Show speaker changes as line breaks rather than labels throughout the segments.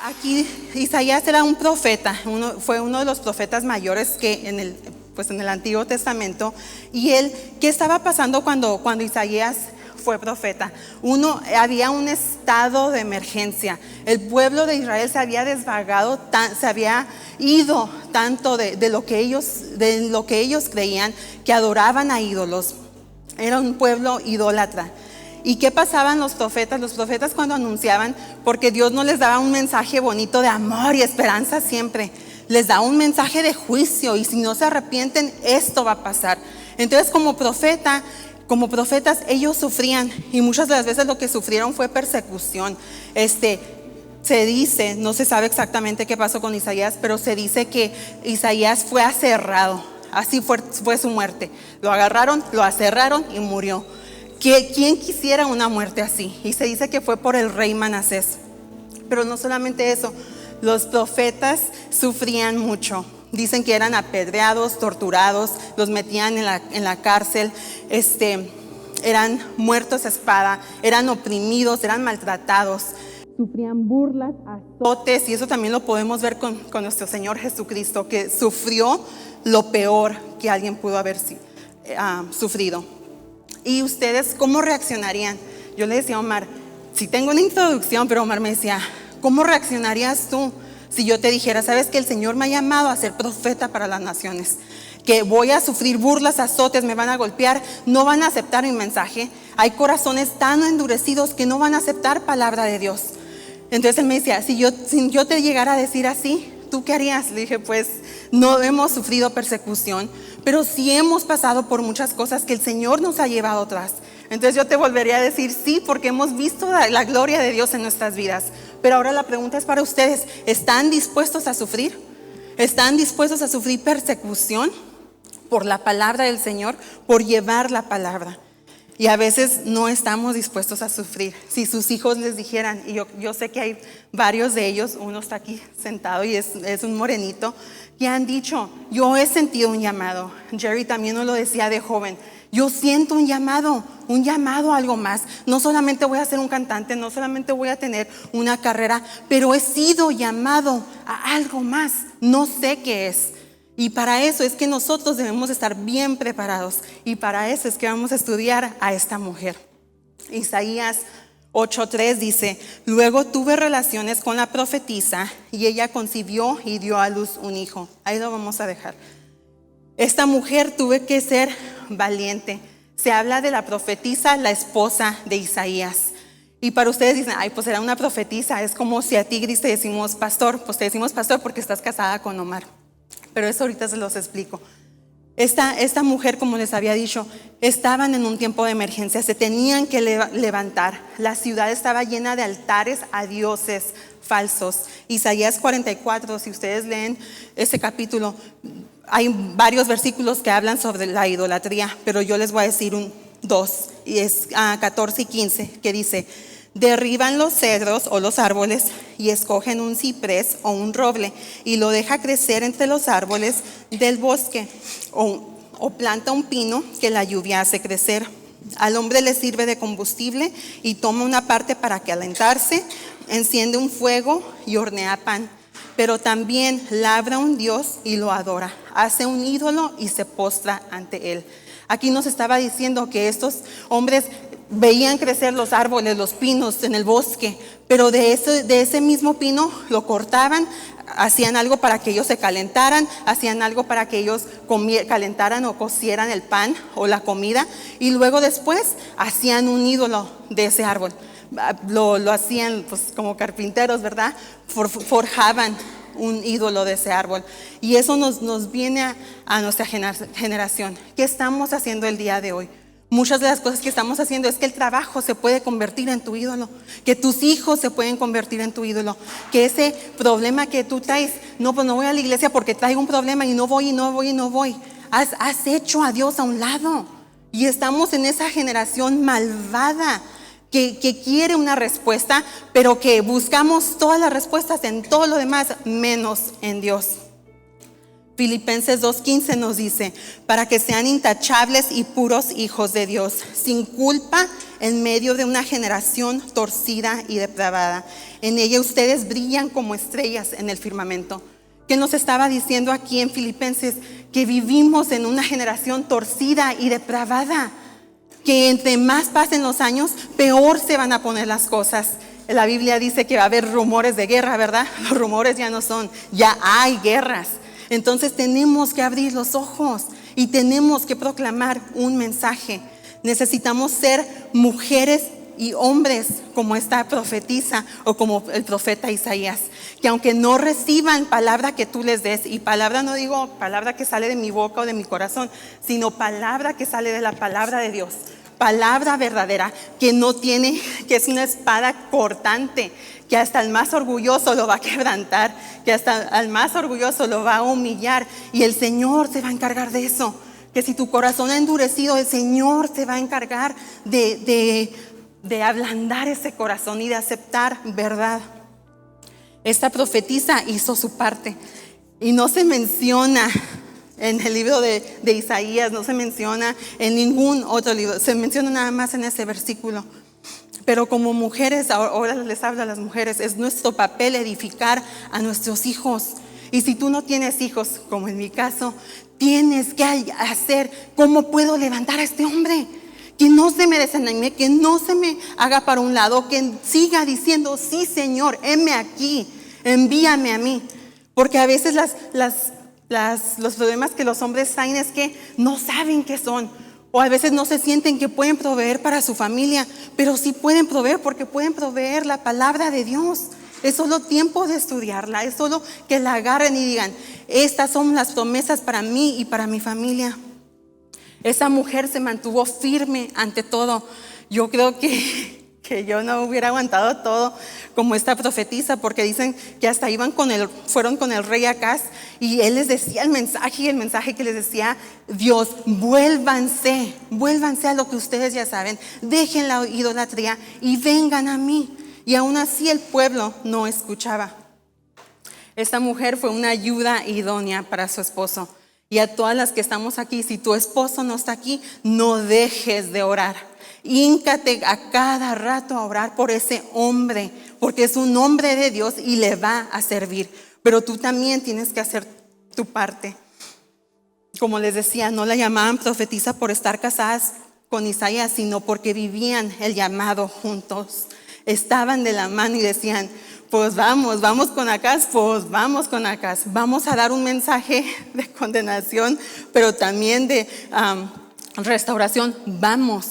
Aquí Isaías era un profeta, fue uno de los profetas mayores que en el Antiguo Testamento. Y ¿qué estaba pasando cuando Isaías fue profeta? Había un estado de emergencia. El pueblo de Israel se había desvagado, se había ido tanto de lo que ellos creían, que adoraban a ídolos. Era un pueblo idólatra. ¿Y qué pasaban los profetas? Los profetas cuando anunciaban, porque Dios no les daba un mensaje bonito de amor y esperanza siempre, les daba un mensaje de juicio, y si no se arrepienten, esto va a pasar. Entonces como profetas, ellos sufrían, y muchas de las veces lo que sufrieron fue persecución. Se dice, no se sabe exactamente qué pasó con Isaías, pero se dice que Isaías fue aserrado. Así fue su muerte. Lo agarraron, lo aserraron y murió. ¿Quién quisiera una muerte así? Y se dice que fue por el rey Manasés. Pero no solamente eso, los profetas sufrían mucho. Dicen que eran apedreados, torturados, los metían en la cárcel, eran muertos a espada, eran oprimidos, eran maltratados. Sufrían burlas, azotes, y eso también lo podemos ver con nuestro Señor Jesucristo, que sufrió lo peor que alguien pudo haber sufrido. ¿Y ustedes cómo reaccionarían? Yo le decía a Omar, sí tengo una introducción, pero Omar me decía, ¿cómo reaccionarías tú si yo te dijera, sabes que el Señor me ha llamado a ser profeta para las naciones, que voy a sufrir burlas, azotes, me van a golpear, no van a aceptar mi mensaje? Hay corazones tan endurecidos que no van a aceptar palabra de Dios. Entonces él me decía, si yo te llegara a decir así, ¿tú qué harías? Le dije, pues no hemos sufrido persecución, pero sí hemos pasado por muchas cosas que el Señor nos ha llevado atrás. Entonces yo te volvería a decir sí, porque hemos visto la gloria de Dios en nuestras vidas. Pero ahora la pregunta es para ustedes, ¿están dispuestos a sufrir? ¿Están dispuestos a sufrir persecución por la palabra del Señor, por llevar la palabra? Y a veces no estamos dispuestos a sufrir. Si sus hijos les dijeran, y yo sé que hay varios de ellos, uno está aquí sentado y es un morenito, que han dicho, yo he sentido un llamado. Jerry también nos lo decía de joven, yo siento un llamado a algo más. No solamente voy a ser un cantante, no solamente voy a tener una carrera, pero he sido llamado a algo más, no sé qué es. Y para eso es que nosotros debemos estar bien preparados, y para eso es que vamos a estudiar a esta mujer. Isaías 8:3 dice, luego tuve relaciones con la profetisa y ella concibió y dio a luz un hijo. Ahí lo vamos a dejar. Esta mujer tuvo que ser valiente. Se habla de la profetisa, la esposa de Isaías. Y para ustedes dicen, ay, pues era una profetisa. Es como si a ti, Gris, te decimos pastor. Pues te decimos pastor porque estás casada con Omar. Pero eso ahorita se los explico. Esta mujer, como les había dicho, estaban en un tiempo de emergencia, se tenían que levantar. La ciudad estaba llena de altares a dioses falsos. Isaías 44, si ustedes leen ese capítulo, hay varios versículos que hablan sobre la idolatría, pero yo les voy a decir dos, y es 14 y 15, que dice, derriban los cedros o los árboles y escogen un ciprés o un roble y lo deja crecer entre los árboles del bosque, o planta un pino que la lluvia hace crecer. Al hombre le sirve de combustible y toma una parte para calentarse, enciende un fuego y hornea pan. Pero también labra un dios y lo adora, hace un ídolo y se postra ante él. Aquí nos estaba diciendo que estos hombres veían crecer los árboles, los pinos en el bosque, pero de ese mismo pino lo cortaban, hacían algo para que ellos se calentaran, hacían algo para que ellos calentaran o cocieran el pan o la comida, y luego después hacían un ídolo de ese árbol. Lo hacían pues como carpinteros, ¿verdad? Forjaban un ídolo de ese árbol. Y eso nos viene a nuestra generación. ¿Qué estamos haciendo el día de hoy? Muchas de las cosas que estamos haciendo es que el trabajo se puede convertir en tu ídolo, que tus hijos se pueden convertir en tu ídolo, que ese problema que tú traes, no, pues no voy a la iglesia porque traigo un problema y no voy. Has hecho a Dios a un lado, y estamos en esa generación malvada que quiere una respuesta, pero que buscamos todas las respuestas en todo lo demás menos en Dios. Filipenses 2:15 nos dice, para que sean intachables y puros hijos de Dios, sin culpa en medio de una generación torcida y depravada. En ella ustedes brillan como estrellas en el firmamento. ¿Qué nos estaba diciendo aquí en Filipenses? Que vivimos en una generación torcida y depravada, que entre más pasen los años, peor se van a poner las cosas. La Biblia dice que va a haber rumores de guerra, ¿verdad? Los rumores ya no son, ya hay guerras. Entonces tenemos que abrir los ojos y tenemos que proclamar un mensaje. Necesitamos ser mujeres y hombres como esta profetisa o como el profeta Isaías, que aunque no reciban palabra que tú les des, y palabra no digo palabra que sale de mi boca o de mi corazón, sino palabra que sale de la palabra de Dios, palabra verdadera, que no tiene, que es una espada cortante, que hasta el más orgulloso lo va a quebrantar, que hasta al más orgulloso lo va a humillar, y el Señor se va a encargar de eso. Que si tu corazón ha endurecido, el Señor se va a encargar de ablandar ese corazón y de aceptar verdad. Esta profetisa hizo su parte y no se menciona en el libro de Isaías, no se menciona en ningún otro libro, se menciona nada más en ese versículo. Pero como mujeres, ahora les hablo a las mujeres, es nuestro papel edificar a nuestros hijos. Y si tú no tienes hijos, como en mi caso, tienes que hacer, ¿cómo puedo levantar a este hombre? Que no se me desanime, que no se me haga para un lado, que siga diciendo, sí Señor, heme aquí, envíame a mí. Porque a veces los problemas que los hombres traen es que no saben qué son, o a veces no se sienten que pueden proveer para su familia, pero sí pueden proveer porque pueden proveer la palabra de Dios. Es solo tiempo de estudiarla, es solo que la agarren y digan, estas son las promesas para mí y para mi familia. Esa mujer se mantuvo firme ante todo. Yo creo que yo no hubiera aguantado todo como esta profetisa, porque dicen que hasta fueron con el rey Acaz y él les decía el mensaje, y el mensaje que les decía Dios, vuélvanse a lo que ustedes ya saben, dejen la idolatría y vengan a mí. Y aún así el pueblo no escuchaba. Esta mujer fue una ayuda idónea para su esposo. Y a todas las que estamos aquí, si tu esposo no está aquí, no dejes de orar. Híncate a cada rato a orar por ese hombre, porque es un hombre de Dios y le va a servir. Pero tú también tienes que hacer tu parte. Como les decía, no la llamaban profetisa por estar casadas con Isaías, sino porque vivían el llamado juntos. Estaban de la mano y decían, pues vamos con Acaz, vamos a dar un mensaje de condenación, pero también de restauración, vamos.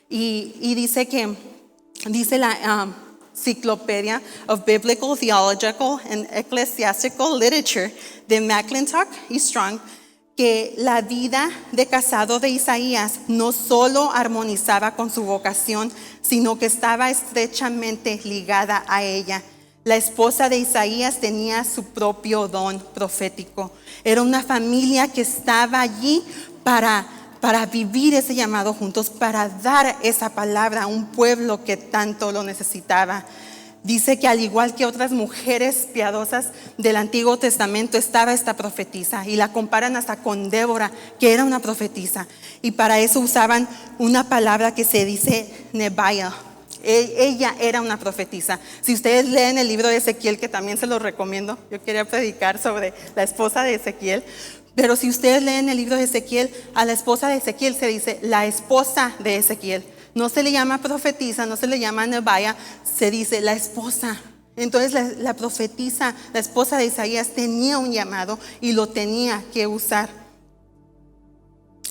Y dice la Encyclopedia of Biblical, Theological and Ecclesiastical Literature de McClintock y Strong, que la vida de casado de Isaías no solo armonizaba con su vocación, sino que estaba estrechamente ligada a ella. La esposa de Isaías tenía su propio don profético. Era una familia que estaba allí para vivir ese llamado juntos, para dar esa palabra a un pueblo que tanto lo necesitaba. Dice que al igual que otras mujeres piadosas del Antiguo Testamento estaba esta profetisa, y la comparan hasta con Débora, que era una profetisa, y para eso usaban una palabra que se dice Nebaia. Ella era una profetisa. Si ustedes leen el libro de Ezequiel, que también se los recomiendo, yo quería predicar sobre la esposa de Ezequiel, pero si ustedes leen el libro de Ezequiel, a la esposa de Ezequiel se dice la esposa de Ezequiel. No se le llama profetisa, no se le llama Nebaia, se dice la esposa. Entonces la profetisa, la esposa de Isaías, tenía un llamado y lo tenía que usar.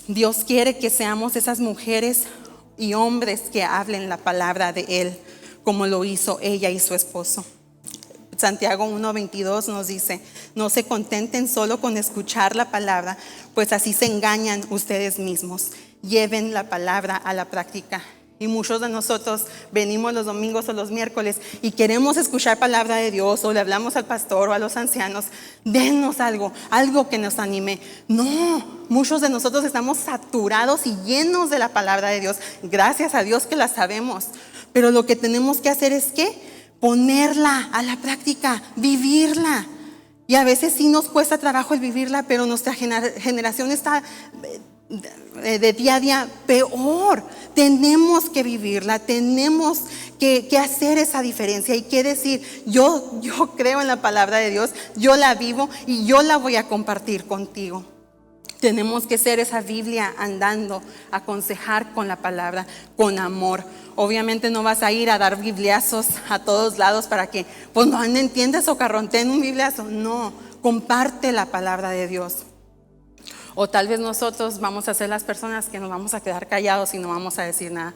Dios quiere que seamos esas mujeres y hombres que hablen la palabra de Él, como lo hizo ella y su esposo. Santiago 1:22 nos dice, no se contenten solo con escuchar la palabra, pues así se engañan ustedes mismos. Lleven la palabra a la práctica. Y muchos de nosotros venimos los domingos o los miércoles y queremos escuchar palabra de Dios, o le hablamos al pastor o a los ancianos, denos algo que nos anime. No, muchos de nosotros estamos saturados y llenos de la palabra de Dios. Gracias a Dios que la sabemos. Pero lo que tenemos que hacer es ¿qué? Ponerla a la práctica, vivirla. Y a veces sí nos cuesta trabajo el vivirla, pero nuestra generación está de día a día peor. Tenemos que vivirla, tenemos que hacer esa diferencia y que decir, yo creo en la palabra de Dios, yo la vivo y yo la voy a compartir contigo. Tenemos que ser esa Biblia andando, aconsejar con la palabra, con amor. Obviamente no vas a ir a dar bibliazos a todos lados para que, pues no entiendes o carronteen un bibliazo. No, comparte la palabra de Dios. O tal vez nosotros vamos a ser las personas que nos vamos a quedar callados y no vamos a decir nada.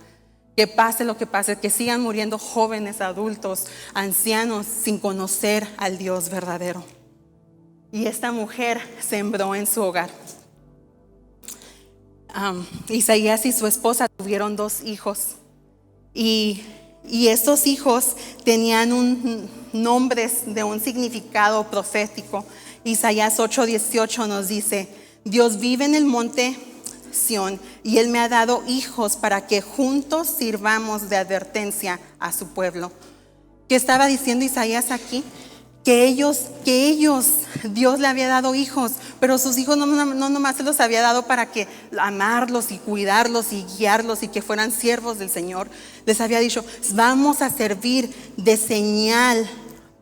Que pase lo que pase, que sigan muriendo jóvenes, adultos, ancianos sin conocer al Dios verdadero. Y esta mujer sembró en su hogar. Isaías y su esposa tuvieron 2 hijos y estos hijos tenían nombres de un significado profético. Isaías 8:18 nos dice: Dios vive en el monte Sión y Él me ha dado hijos para que juntos sirvamos de advertencia a su pueblo. ¿Qué estaba diciendo Isaías aquí? Que ellos, Dios le había dado hijos, pero sus hijos no nomás se los había dado para que amarlos y cuidarlos y guiarlos y que fueran siervos del Señor. Les había dicho: vamos a servir de señal,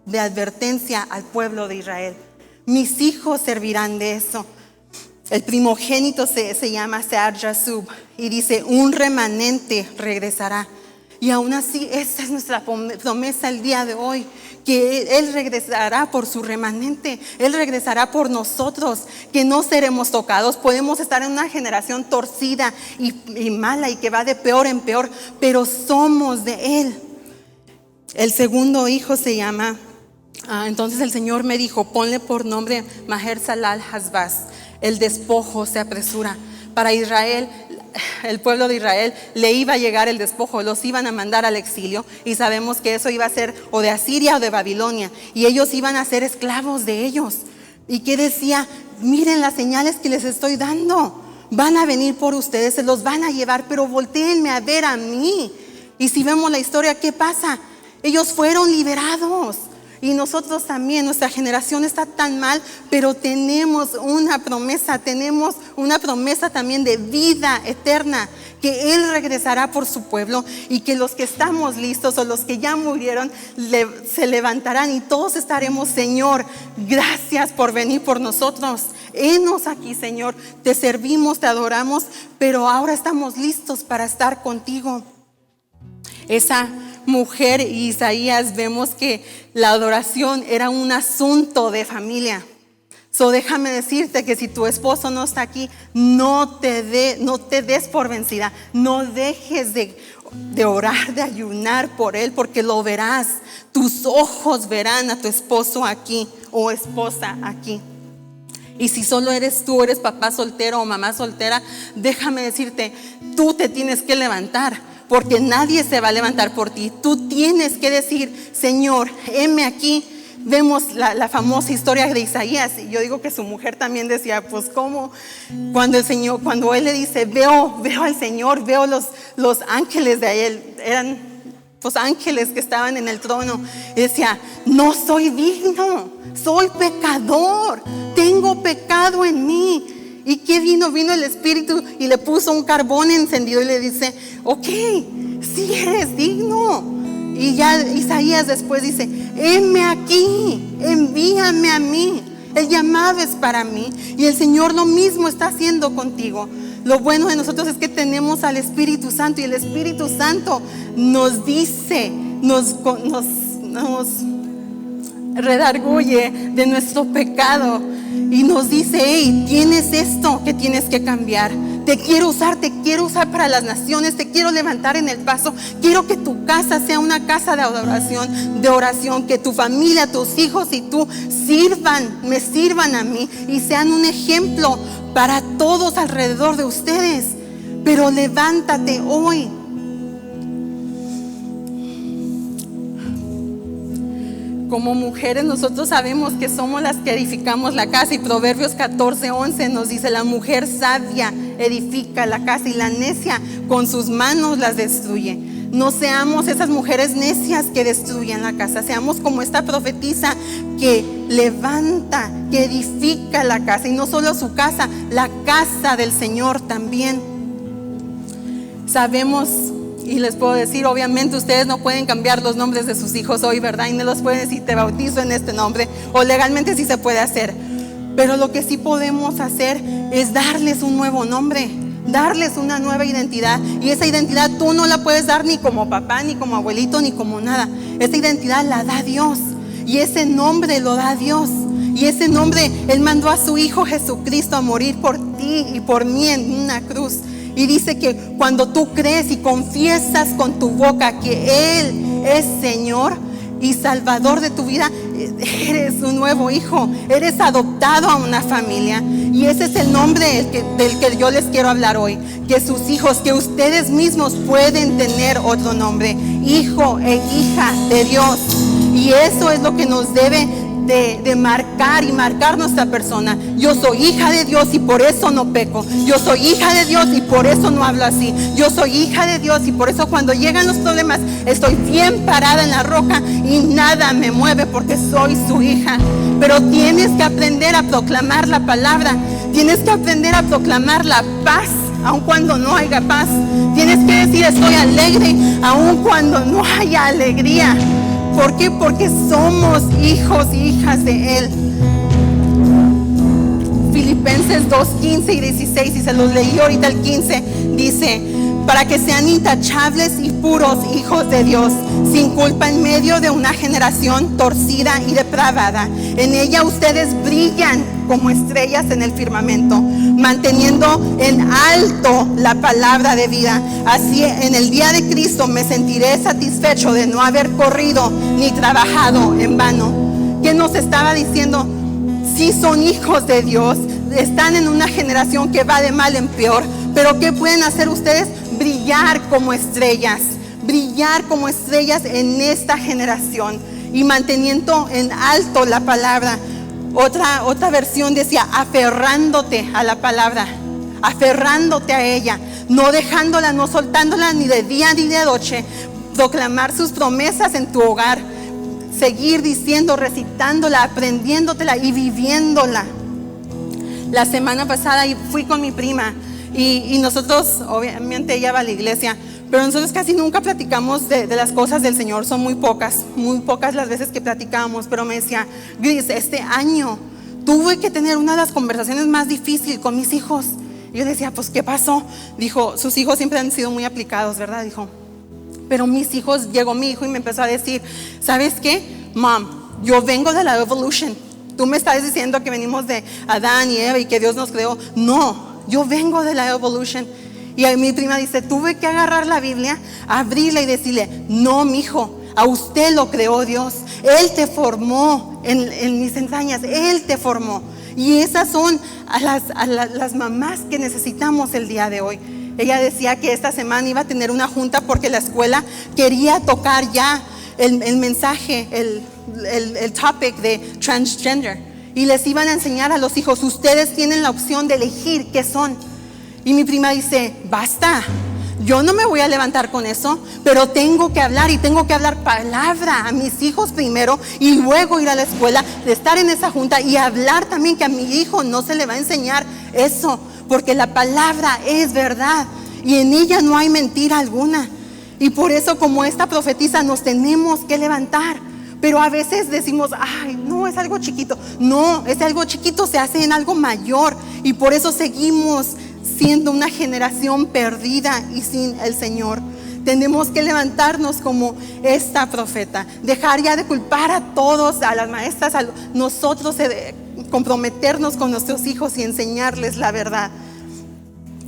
de advertencia al pueblo de Israel. Mis hijos servirán de eso. El primogénito se llama Sear-Yashub y dice: un remanente regresará. Y aún así, esta es nuestra promesa el día de hoy, que Él regresará por su remanente, Él regresará por nosotros, que no seremos tocados. Podemos estar en una generación torcida y mala y que va de peor en peor, pero somos de Él. El segundo hijo se llama, entonces el Señor me dijo: ponle por nombre Maher-Shalal-Hash-Baz. El despojo se apresura. Para Israel, el pueblo de Israel, le iba a llegar el despojo, los iban a mandar al exilio, y sabemos que eso iba a ser o de Asiria o de Babilonia, y ellos iban a ser esclavos de ellos. ¿Y qué decía? Miren las señales que les estoy dando, van a venir por ustedes, se los van a llevar, pero voltéenme a ver a mí. Y si vemos la historia, ¿qué pasa? Ellos fueron liberados. Y nosotros también, nuestra generación está tan mal, pero tenemos una promesa también de vida eterna, que Él regresará por su pueblo y que los que estamos listos o los que ya murieron se levantarán y todos estaremos: Señor, gracias por venir por nosotros. Henos aquí, Señor, te servimos, te adoramos, pero ahora estamos listos para estar contigo. Esa mujer, Isaías, vemos que la adoración era un asunto de familia. Déjame decirte que si tu esposo no está aquí, no te des por vencida. No dejes de orar, de ayunar por él, porque lo verás. Tus ojos verán a tu esposo aquí o esposa aquí. Y si solo eres papá soltero o mamá soltera, déjame decirte, tú te tienes que levantar, porque nadie se va a levantar por ti. Tú tienes que decir: Señor, heme aquí. Vemos la famosa historia de Isaías, y yo digo que su mujer también decía: pues cómo, cuando él le dice: veo al Señor, veo los ángeles de él, eran pues ángeles que estaban en el trono, y decía: no soy digno, soy pecador, tengo pecado en mí. ¿Y qué vino? Vino el Espíritu y le puso un carbón encendido y le dice: ok, sí eres digno. Y ya Isaías después dice: heme aquí, envíame a mí. El llamado es para mí, y el Señor lo mismo está haciendo contigo. Lo bueno de nosotros es que tenemos al Espíritu Santo, y el Espíritu Santo nos dice, nos redarguye de nuestro pecado y nos dice: hey, tienes esto que tienes que cambiar. Te quiero usar para las naciones, te quiero levantar en el paso. Quiero que tu casa sea una casa de oración, que tu familia, tus hijos y tú me sirvan a mí y sean un ejemplo para todos alrededor de ustedes. Pero levántate hoy. Como mujeres nosotros sabemos que somos las que edificamos la casa, y Proverbios 14:11 nos dice: la mujer sabia edifica la casa y la necia con sus manos las destruye. No seamos esas mujeres necias que destruyen la casa. Seamos como esta profetisa que levanta, que edifica la casa. Y no solo su casa, la casa del Señor también. Sabemos, y les puedo decir, obviamente ustedes no pueden cambiar los nombres de sus hijos hoy, ¿verdad? Y no los pueden decir, te bautizo en este nombre. O legalmente sí se puede hacer. Pero lo que sí podemos hacer es darles un nuevo nombre, darles una nueva identidad. Y esa identidad tú no la puedes dar ni como papá, ni como abuelito, ni como nada. Esa identidad la da Dios. Y ese nombre lo da Dios. Y ese nombre, Él mandó a su Hijo Jesucristo a morir por ti y por mí en una cruz. Y dice que cuando tú crees y confiesas con tu boca que Él es Señor y Salvador de tu vida, eres un nuevo hijo, eres adoptado a una familia. Y ese es el nombre del que yo les quiero hablar hoy. Que sus hijos, que ustedes mismos pueden tener otro nombre, hijo e hija de Dios. Y eso es lo que nos debe de marcar y marcar nuestra persona. Yo soy hija de Dios y por eso no peco. Yo soy hija de Dios y por eso no hablo así. Yo soy hija de Dios y por eso cuando llegan los problemas estoy bien parada en la roca y nada me mueve porque soy su hija. Pero tienes que aprender a proclamar la palabra. Tienes que aprender a proclamar la paz aun cuando no haya paz. Tienes que decir estoy alegre aun cuando no haya alegría. ¿Por qué? Porque somos hijos y hijas de Él. Filipenses 2:15 y 16, y se los leí ahorita el 15, dice: para que sean intachables y puros hijos de Dios, sin culpa en medio de una generación torcida y depravada. En ella ustedes brillan como estrellas en el firmamento, manteniendo en alto la palabra de vida. Así en el día de Cristo me sentiré satisfecho de no haber corrido ni trabajado en vano. ¿Qué nos estaba diciendo? Si son hijos de Dios, están en una generación que va de mal en peor, pero ¿qué pueden hacer ustedes? Brillar como estrellas en esta generación y manteniendo en alto la palabra. Otra versión decía aferrándote a la palabra, aferrándote a ella, no dejándola, no soltándola ni de día ni de noche. Proclamar sus promesas en tu hogar, seguir diciendo, recitándola, aprendiéndotela y viviéndola. La semana pasada fui con mi prima y nosotros, obviamente ella va a la iglesia, pero nosotros casi nunca platicamos de las cosas del Señor. Son muy pocas las veces que platicamos. Pero me decía, Gris, este año tuve que tener una de las conversaciones más difíciles con mis hijos. Y yo decía, pues ¿qué pasó? Dijo, sus hijos siempre han sido muy aplicados, ¿verdad? Dijo, pero mis hijos, llegó mi hijo y me empezó a decir, ¿sabes qué? Mom, yo vengo de la evolution. Tú me estás diciendo que venimos de Adán y Eva y que Dios nos creó. No, yo vengo de la evolution. Y mi prima dice, tuve que agarrar la Biblia, abrirla y decirle, no, mijo, a usted lo creó Dios. Él te formó en mis entrañas, Él te formó. Y esas son las mamás que necesitamos el día de hoy. Ella decía que esta semana iba a tener una junta porque la escuela quería tocar ya el mensaje, el topic de transgender. Y les iban a enseñar a los hijos, ustedes tienen la opción de elegir qué son. Y mi prima dice, basta, yo no me voy a levantar con eso, pero tengo que hablar y tengo que hablar palabra a mis hijos primero y luego ir a la escuela, de estar en esa junta y hablar también que a mi hijo no se le va a enseñar eso, porque la palabra es verdad y en ella no hay mentira alguna. Y por eso, como esta profetisa, nos tenemos que levantar. Pero a veces decimos, ay, no, es algo chiquito. No, ese algo chiquito se hace en algo mayor. Y por eso seguimos siendo una generación perdida y sin el Señor. Tenemos que levantarnos como esta profeta. Dejar ya de culpar a todos, a las maestras, a nosotros, comprometernos con nuestros hijos y enseñarles la verdad.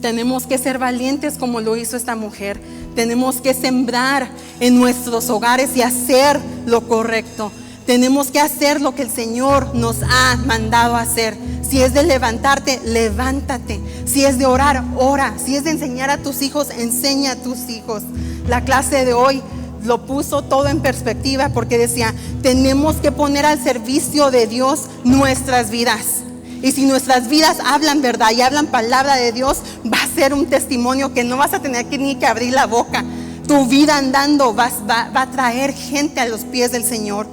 Tenemos que ser valientes como lo hizo esta mujer. Tenemos que sembrar en nuestros hogares y hacer lo correcto. Tenemos que hacer lo que el Señor nos ha mandado a hacer. Si es de levantarte, levántate. Si es de orar, ora. Si es de enseñar a tus hijos, enseña a tus hijos. La clase de hoy lo puso todo en perspectiva porque decía, tenemos que poner al servicio de Dios nuestras vidas. Y si nuestras vidas hablan verdad y hablan palabra de Dios, va a ser un testimonio que no vas a tener que ni que abrir la boca. tu vida andando va a traer gente a los pies del Señor.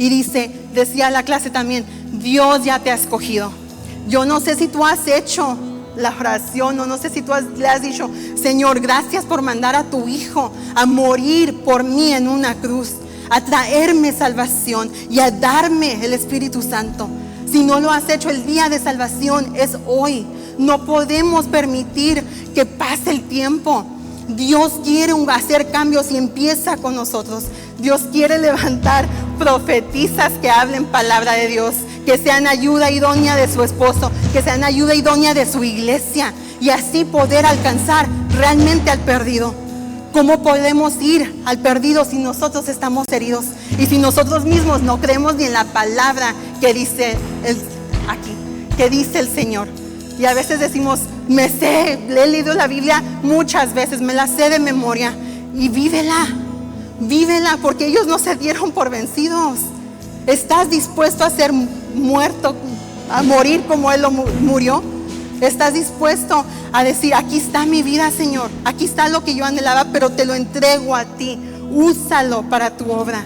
Y decía la clase también, Dios ya te ha escogido. Yo no sé si tú has hecho la oración, o no sé si tú le has dicho, Señor, gracias por mandar a tu Hijo a morir por mí en una cruz, a traerme salvación y a darme el Espíritu Santo. Si no lo has hecho, el día de salvación es hoy. No podemos permitir que pase el tiempo. Dios quiere hacer cambios y empieza con nosotros. Dios quiere levantar profetisas que hablen palabra de Dios, que sean ayuda idónea de su esposo, que sean ayuda idónea de su iglesia, y así poder alcanzar realmente al perdido. ¿Cómo podemos ir al perdido si nosotros estamos heridos? Y si nosotros mismos no creemos ni en la palabra que dice el Señor. Y a veces decimos, he leído la Biblia muchas veces, me la sé de memoria. Y vívela, porque ellos no se dieron por vencidos. ¿Estás dispuesto a ser muerto, a morir como Él lo murió? ¿Estás dispuesto a decir, aquí está mi vida, Señor, aquí está lo que yo anhelaba, pero te lo entrego a ti, úsalo para tu obra?